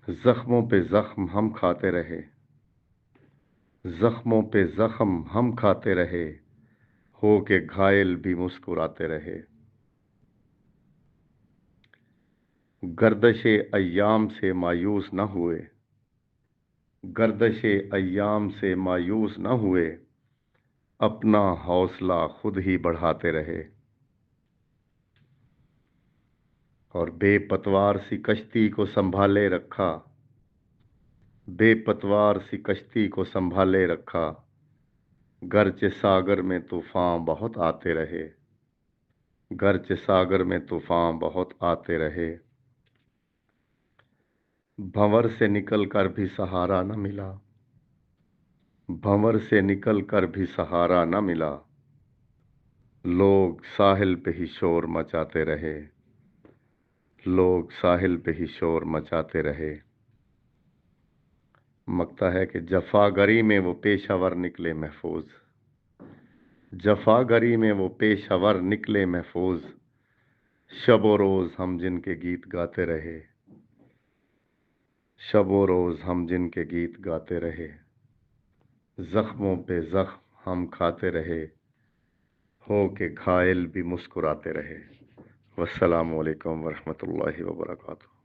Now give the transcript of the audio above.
زخموں پہ زخم ہم کھاتے رہے، زخموں پہ زخم ہم کھاتے رہے، ہو کے گھائل بھی مسکراتے رہے۔ گردش ایام سے مایوس نہ ہوئے، گردش ایام سے مایوس نہ ہوئے، اپنا حوصلہ خود ہی بڑھاتے رہے، اور بے پتوار سی کشتی کو سنبھالے رکھا، بے پتوار سی کشتی کو سنبھالے رکھا، گرچہ ساگر میں طوفان بہت آتے رہے، گرچہ ساگر میں طوفان بہت آتے رہے، بھنور سے نکل کر بھی سہارا نہ ملا، بھنور سے نکل کر بھی سہارا نہ ملا، لوگ ساحل پہ ہی شور مچاتے رہے، لوگ ساحل پہ ہی شور مچاتے رہے۔ مگتا ہے کہ جفا گری میں وہ پیشہ ور نکلے محفوظ، جفا گری میں وہ پیشہ ور نکلے محفوظ، شب و روز ہم جن کے گیت گاتے رہے، شب و روز ہم جن کے گیت گاتے رہے، زخموں پہ زخم ہم کھاتے رہے، ہو کے گھائل بھی مسکراتے رہے۔ والسلام علیکم ورحمۃ اللہ وبرکاتہ۔